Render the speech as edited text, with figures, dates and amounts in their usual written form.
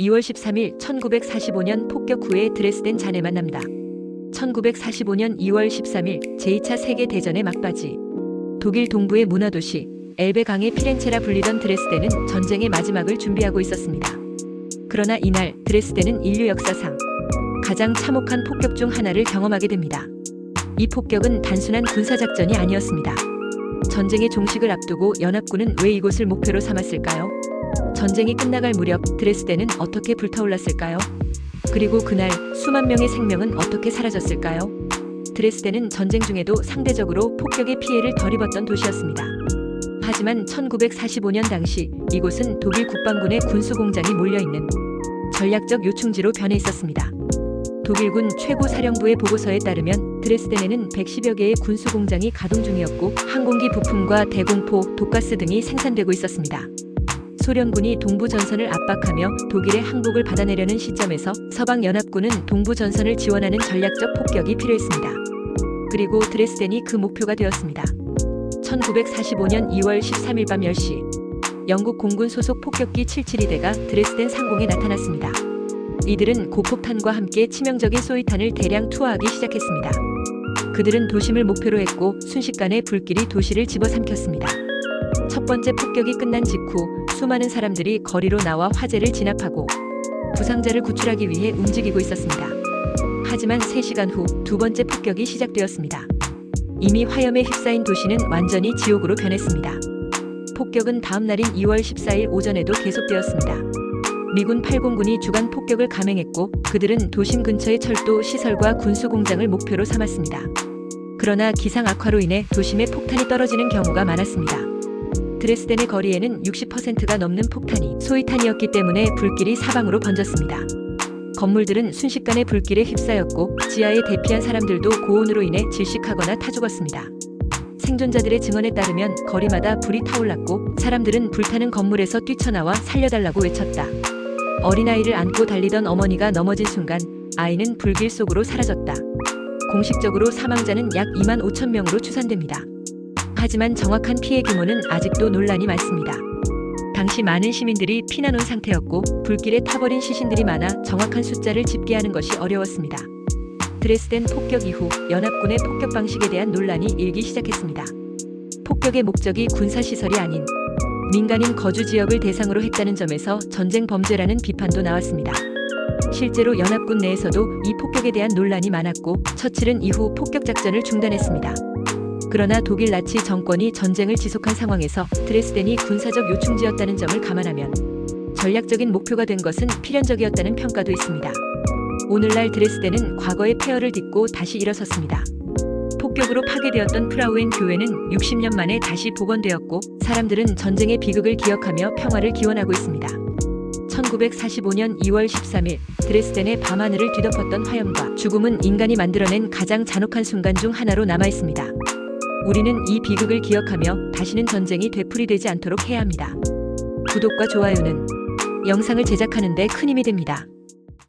2월 13일 1945년 폭격 후에 드레스덴 잔해 만납니다. 1945년 2월 13일 제2차 세계대전의 막바지. 독일 동부의 문화도시 엘베 강의 피렌체라 불리던 드레스덴은 전쟁의 마지막을 준비하고 있었습니다. 그러나 이날 드레스덴은 인류 역사상 가장 참혹한 폭격 중 하나를 경험하게 됩니다. 이 폭격은 단순한 군사작전이 아니었습니다. 전쟁의 종식을 앞두고 연합군은 왜 이곳을 목표로 삼았을까요? 전쟁이 끝나갈 무렵 드레스덴은 어떻게 불타올랐을까요? 그리고 그날 수만 명의 생명은 어떻게 사라졌을까요? 드레스덴은 전쟁 중에도 상대적으로 폭격의 피해를 덜 입었던 도시였습니다. 하지만 1945년 당시 이곳은 독일 국방군의 군수공장이 몰려있는 전략적 요충지로 변해 있었습니다. 독일군 최고사령부의 보고서에 따르면 드레스덴에는 110여 개의 군수공장이 가동 중이었고 항공기 부품과 대공포, 독가스 등이 생산되고 있었습니다. 소련군이 동부전선을 압박하며 독일의 항복을 받아내려는 시점에서 서방연합군은 동부전선을 지원하는 전략적 폭격이 필요했습니다. 그리고 드레스덴이 그 목표가 되었습니다. 1945년 2월 13일 밤 10시 영국 공군 소속 폭격기 772대가 드레스덴 상공에 나타났습니다. 이들은 고폭탄과 함께 치명적인 소위탄을 대량 투하하기 시작했습니다. 그들은 도심을 목표로 했고 순식간에 불길이 도시를 집어삼켰습니다. 첫 번째 폭격이 끝난 직후 수많은 사람들이 거리로 나와 화재를 진압하고 부상자를 구출하기 위해 움직이고 있었습니다. 하지만 3시간 후 두 번째 폭격이 시작되었습니다. 이미 화염에 휩싸인 도시는 완전히 지옥으로 변했습니다. 폭격은 다음 날인 2월 14일 오전에도 계속되었습니다. 미군 8공군이 주간 폭격을 감행했고 그들은 도심 근처의 철도 시설과 군수공장을 목표로 삼았습니다. 그러나 기상 악화로 인해 도심에 폭탄이 떨어지는 경우가 많았습니다. 드레스덴의 거리에는 60%가 넘는 폭탄이 소위탄이었기 때문에 불길이 사방으로 번졌습니다. 건물들은 순식간에 불길에 휩싸였고 지하에 대피한 사람들도 고온으로 인해 질식하거나 타 죽었습니다. 생존자들의 증언에 따르면 거리마다 불이 타올랐고 사람들은 불타는 건물에서 뛰쳐나와 살려달라고 외쳤다. 어린아이를 안고 달리던 어머니가 넘어진 순간 아이는 불길 속으로 사라졌다. 공식적으로 사망자는 약 2만 5천 명으로 추산됩니다. 하지만 정확한 피해 규모는 아직도 논란이 많습니다. 당시 많은 시민들이 피난 온 상태였고 불길에 타버린 시신들이 많아 정확한 숫자를 집계하는 것이 어려웠습니다. 드레스덴 폭격 이후 연합군의 폭격 방식에 대한 논란이 일기 시작했습니다. 폭격의 목적이 군사시설이 아닌 민간인 거주 지역을 대상으로 했다는 점에서 전쟁 범죄라는 비판도 나왔습니다. 실제로 연합군 내에서도 이 폭격에 대한 논란이 많았고 처칠은 이후 폭격 작전을 중단했습니다. 그러나 독일 나치 정권이 전쟁을 지속한 상황에서 드레스덴이 군사적 요충지였다는 점을 감안하면 전략적인 목표가 된 것은 필연적이었다는 평가도 있습니다. 오늘날 드레스덴은 과거의 폐허를 딛고 다시 일어섰습니다. 폭격으로 파괴되었던 프라우엔 교회는 60년 만에 다시 복원되었고 사람들은 전쟁의 비극을 기억하며 평화를 기원하고 있습니다. 1945년 2월 13일 드레스덴의 밤하늘을 뒤덮었던 화염과 죽음은 인간이 만들어낸 가장 잔혹한 순간 중 하나로 남아있습니다. 우리는 이 비극을 기억하며 다시는 전쟁이 되풀이되지 않도록 해야 합니다. 구독과 좋아요는 영상을 제작하는 데 큰 힘이 됩니다.